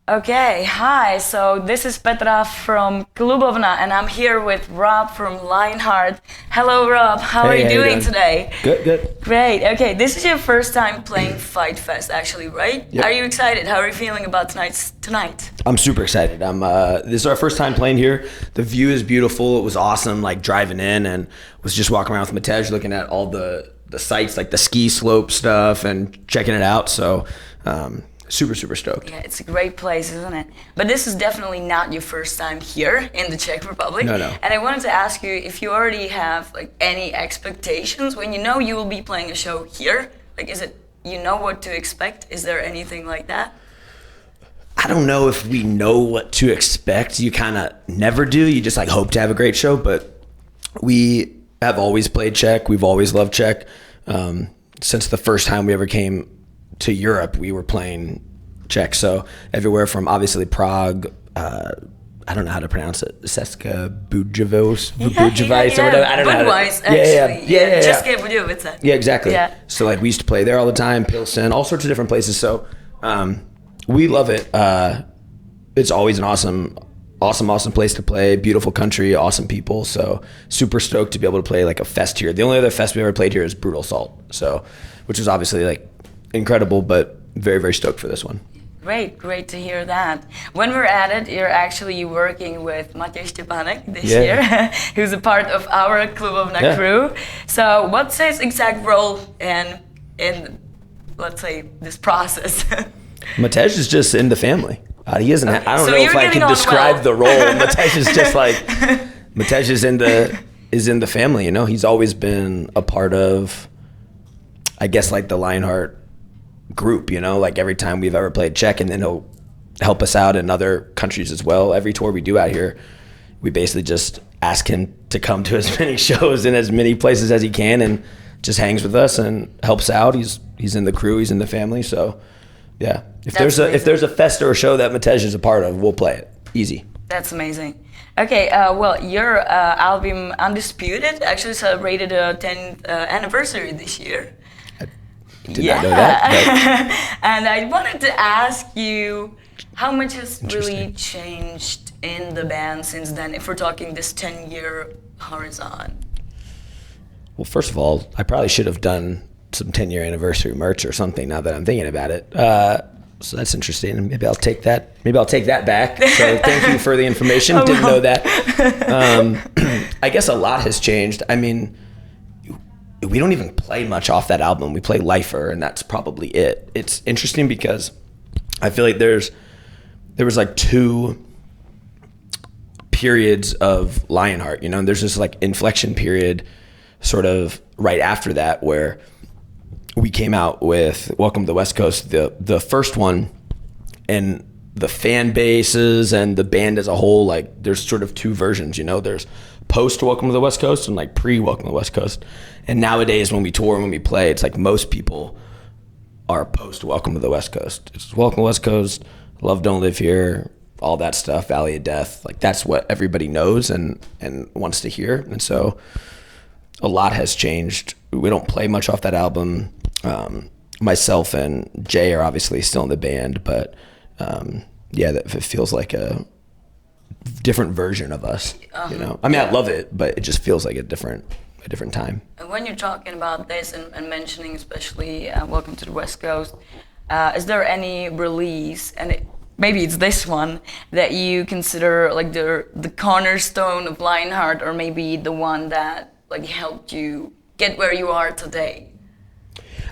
Okay, hi. So this is Petra from Klubovna, and I'm here with Rob from Lionheart. Hello, Rob. How are you doing today? Good. Great. Okay, this is your first time playing Fajtfest, actually, right? Yep. Are you excited? How are you feeling about tonight? I'm super excited. This is our first time playing here. The view is beautiful. It was awesome, like driving in, and was just walking around with Matěj, looking at all the sites, like the ski slope stuff, and checking it out. So. Super stoked. Yeah, it's a great place, isn't it? But this is definitely not your first time here in the Czech Republic. No. And I wanted to ask you if you already have like any expectations when you know you will be playing a show here. Like, is it, you know what to expect? Is there anything like that? I don't know if we know what to expect. You kind of never do. You just like hope to have a great show. But we have always played Czech. We've always loved Czech. Since the first time we ever came to Europe, we were playing Czech. So everywhere from obviously Prague, I don't know how to pronounce it, Seska Bujovice or whatever. I don't know. Budweis, actually. Yeah. České Budějovice. Yeah, exactly. Yeah. So like we used to play there all the time, Pilsen, all sorts of different places. So we love it. It's always an awesome place to play, beautiful country, awesome people. So super stoked to be able to play like a fest here. The only other fest we ever played here is Brutal Salt. So, which was obviously like incredible, but very stoked for this one. Great to hear that. When we're at it, you're actually working with Matěj Štěpánek this year, who's a part of our Klubovna crew. So what's his exact role in let's say, this process? Matěj is just in the family. He isn't. Okay. I don't know if I can describe the role. Matěj is just like Matěj is in the family. You know, he's always been a part of, I guess, like the Lionheart group, you know, like every time we've ever played Czech, and then he'll help us out in other countries as well. Every tour we do out here, we basically just ask him to come to as many shows in as many places as he can, and just hangs with us and helps out. He's in the crew, he's in the family. So yeah, if there's a fest or a show that Matěj is a part of, we'll play it. Easy. That's amazing. Okay, well, your album Undisputed actually celebrated a 10th anniversary this year. Did not know that. And I wanted to ask you, how much has really changed in the band since then, if we're talking this 10-year horizon? Well, first of all, I probably should have done some 10-year anniversary merch or something now that I'm thinking about it. So that's interesting. Maybe I'll take that back. So thank you for the information. Didn't know that. I guess a lot has changed. I mean, we don't even play much off that album. We play Lifer, and that's probably it. It's interesting because I feel like there was like two periods of Lionheart, you know, and there's this like inflection period sort of right after that where we came out with Welcome to the West Coast, the first one, and the fan bases and the band as a whole, like there's sort of two versions, you know, there's post Welcome to the West Coast and like pre Welcome to the West Coast. And nowadays when we tour and when we play, it's like most people are post Welcome to the West Coast. It's Welcome to the West Coast, Love Don't Live Here, all that stuff, Valley of Death. Like that's what everybody knows and wants to hear. And so a lot has changed. We don't play much off that album. Myself and Jay are obviously still in the band, but it feels like a different version of us. You know, I mean, I love it, but it just feels like a different time. And when you're talking about this and mentioning especially Welcome to the West Coast, is there any release, and maybe it's this one, that you consider like the cornerstone of Lionheart, or maybe the one that like helped you get where you are today?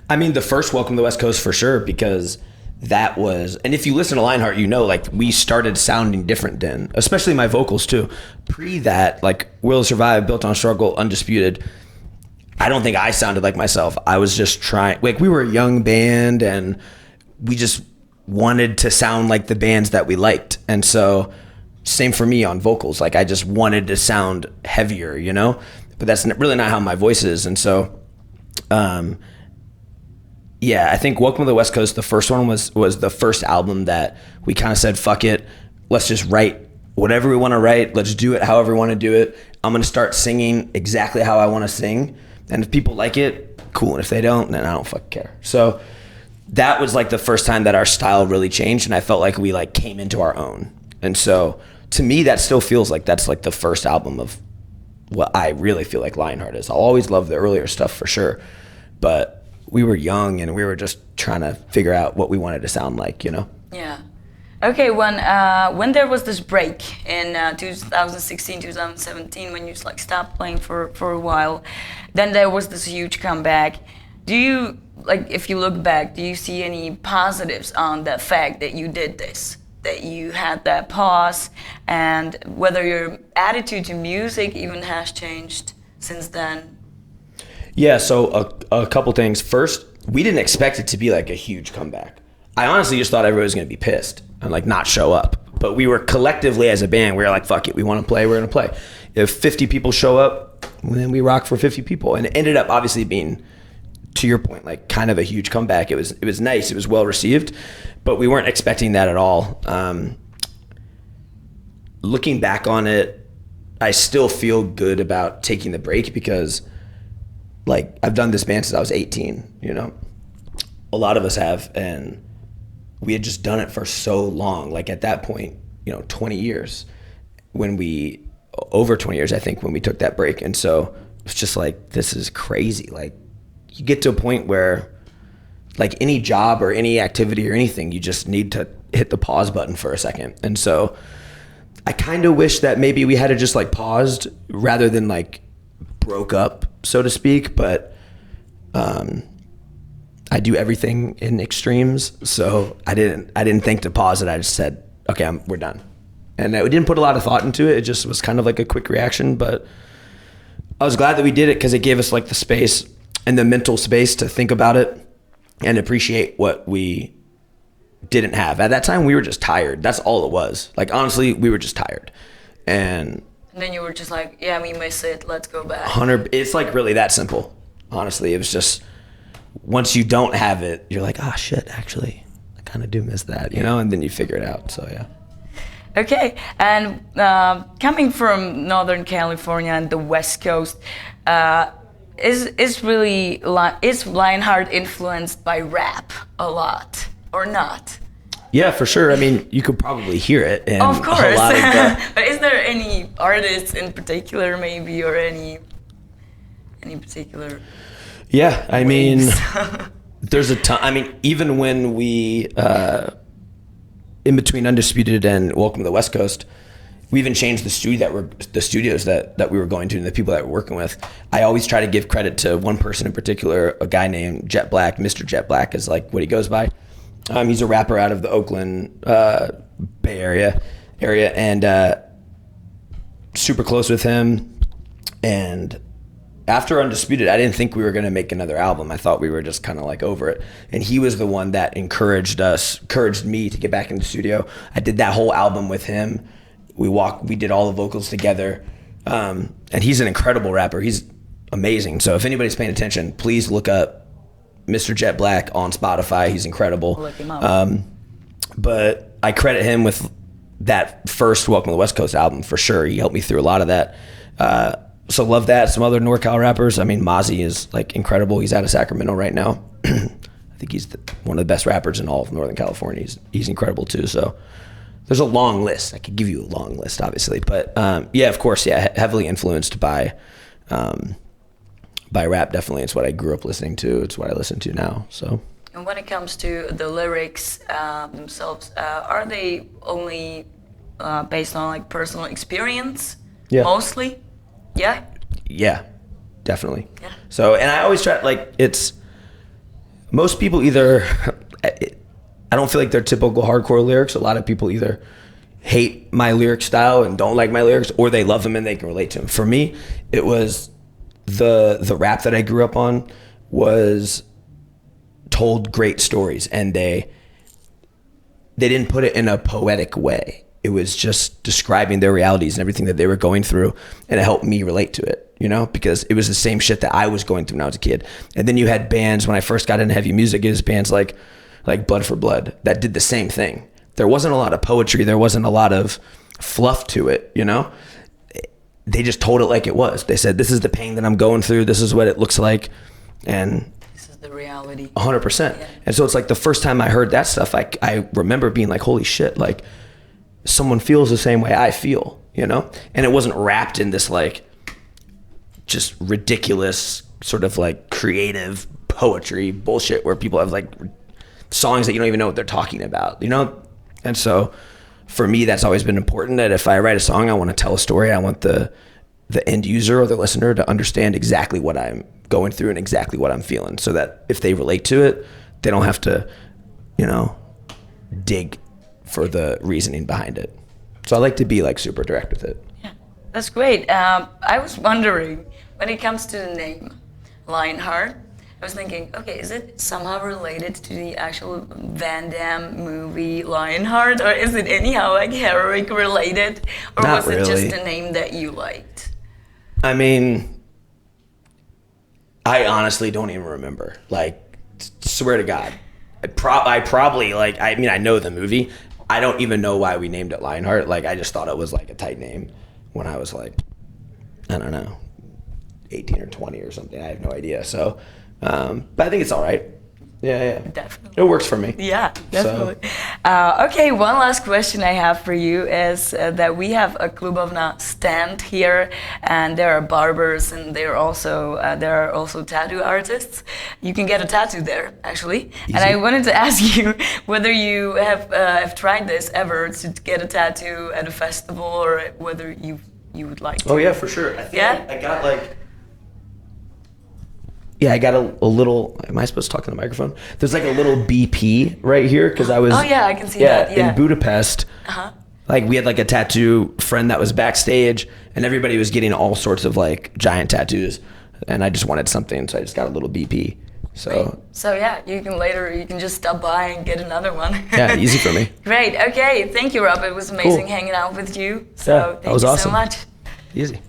I mean, the first Welcome to the West Coast for sure, because that was, and if you listen to Lionheart, you know, like we started sounding different then, especially my vocals too. Pre that, like Will Survive, Built on Struggle, Undisputed, I don't think I sounded like myself. I was just trying, like we were a young band and we just wanted to sound like the bands that we liked. And so same for me on vocals, like I just wanted to sound heavier, you know, but that's really not how my voice is. And so, I think Welcome to the West Coast, the first one was the first album that we kind of said, fuck it, let's just write whatever we want to write. Let's do it however we want to do it. I'm going to start singing exactly how I want to sing. And if people like it, cool. And if they don't, then I don't fucking care. So that was like the first time that our style really changed, and I felt like we like came into our own. And so to me, that still feels like that's like the first album of what I really feel like Lionheart is. I'll always love the earlier stuff for sure, but we were young and we were just trying to figure out what we wanted to sound like, you know? Yeah. Okay, when there was this break in 2016, 2017, when you like stopped playing for a while, then there was this huge comeback. Do you, like, if you look back, do you see any positives on the fact that you did this? That you had that pause, and whether your attitude to music even has changed since then? Yeah, so a couple things. First, we didn't expect it to be like a huge comeback. I honestly just thought everybody was going to be pissed and like not show up. But we were collectively as a band, we were like, fuck it, we want to play, we're going to play. If 50 people show up, then we rock for 50 people. And it ended up obviously being, to your point, like kind of a huge comeback. It was nice, it was well received, but we weren't expecting that at all. Looking back on it, I still feel good about taking the break because like I've done this band since I was 18, you know? A lot of us have, and we had just done it for so long. Like at that point, you know, 20 years over 20 years, I think, when we took that break. And so it's just like, this is crazy. Like you get to a point where like any job or any activity or anything, you just need to hit the pause button for a second. And so I kind of wish that maybe we had to just like paused rather than like broke up, so to speak. But I do everything in extremes, so I didn't think to pause it. I just said, okay, we're done. And we didn't put a lot of thought into it. It just was kind of like a quick reaction, but I was glad that we did it because it gave us like the space and the mental space to think about it and appreciate what we didn't have. At that time, we were just tired. That's all it was. Like, honestly, we were just tired. And then you were just like, yeah, we miss it, let's go back. It's like really that simple. Honestly, it was just, once you don't have it, you're like, ah, shit, actually, I kind of do miss that, you know? And then you figure it out, so yeah. Okay, and coming from Northern California and the West Coast, is Lionheart influenced by rap a lot or not? Yeah, for sure. I mean, you could probably hear it. And of course. A lot of but is there any artists in particular, maybe, or any particular? Yeah, I mean, there's a ton. I mean, even when we, in between Undisputed and Welcome to the West Coast, we even changed the studios that we were going to and the people that we're working with. I always try to give credit to one person in particular, a guy named Jet Black. Mr. Jet Black is like what he goes by. He's a rapper out of the Oakland Bay area, and super close with him. And after Undisputed, I didn't think we were going to make another album. I thought we were just kind of like over it. And he was the one that encouraged me to get back in the studio. I did that whole album with him. We did all the vocals together. And he's an incredible rapper. He's amazing. So if anybody's paying attention, please look up Mr. Jet Black on Spotify. He's incredible. Look him up. But I credit him with that first Welcome to the West Coast album for sure. He helped me through a lot of that. So love that. Some other NorCal rappers. I mean, Mozzie is like incredible. He's out of Sacramento right now. I think he's one of the best rappers in all of Northern California. He's incredible too. So there's a long list. I could give you a long list, obviously. But yeah, of course, yeah, heavily influenced by rap, definitely. It's what I grew up listening to. It's what I listen to now. So. And when it comes to the lyrics themselves, are they only based on like personal experience? Yeah. Mostly? Yeah? Yeah, definitely. Yeah. So, and I always try, like, most people either, I don't feel like they're typical hardcore lyrics. A lot of people either hate my lyric style and don't like my lyrics, or they love them and they can relate to them. For me, it was the rap that I grew up on was told great stories, and they didn't put it in a poetic way. It was just describing their realities and everything that they were going through, and it helped me relate to it, you know, because it was the same shit that I was going through when I was a kid. And then you had bands, when I first got into heavy music, it was bands like Blood for Blood that did the same thing. There wasn't a lot of poetry. There wasn't a lot of fluff to it, you know. They just told it like it was. They said, this is the pain that I'm going through. This is what it looks like. And the reality. 100%. And so it's like the first time I heard that stuff, I remember being like, holy shit, like someone feels the same way I feel, you know? And it wasn't wrapped in this like just ridiculous sort of like creative poetry bullshit where people have like songs that you don't even know what they're talking about, you know? And so for me, that's always been important, that if I write a song, I want to tell a story. I want the end user or the listener to understand exactly what I'm going through and exactly what I'm feeling, so that if they relate to it, they don't have to, you know, dig for the reasoning behind it. So I like to be like super direct with it. Yeah, that's great. I was wondering, when it comes to the name Lionheart, I was thinking, okay, is it somehow related to the actual Van Damme movie Lionheart, or is it anyhow like heroic related, or Not was it really. just a name that you liked? I mean, I honestly don't even remember. Like, swear to God, I probably like. I mean, I know the movie. I don't even know why we named it Lionheart. Like, I just thought it was like a tight name when I was like, I don't know, 18 or 20 or something. I have no idea. So, but I think it's all right. Yeah. Definitely. It works for me. Yeah, definitely. So. Okay, one last question I have for you is that we have a Club of Na stand here, and there are barbers, and there are also tattoo artists. You can get a tattoo there, actually. Easy. And I wanted to ask you whether you have tried this ever, to get a tattoo at a festival, or whether you would like to. Oh yeah, for sure. I think Yeah? I got like. Yeah, I got a little. Am I supposed to talk in the microphone? There's like a little BP right here because I was. Oh yeah, I can see that. Yeah. In Budapest. Uh-huh. Like we had like a tattoo friend that was backstage, and everybody was getting all sorts of like giant tattoos, and I just wanted something, so I just got a little BP. So. So yeah, you can just stop by and get another one. Yeah, easy for me. Great. Okay. Thank you, Rob. It was amazing hanging out with you. So Yeah, that thank was you awesome. so much. Easy.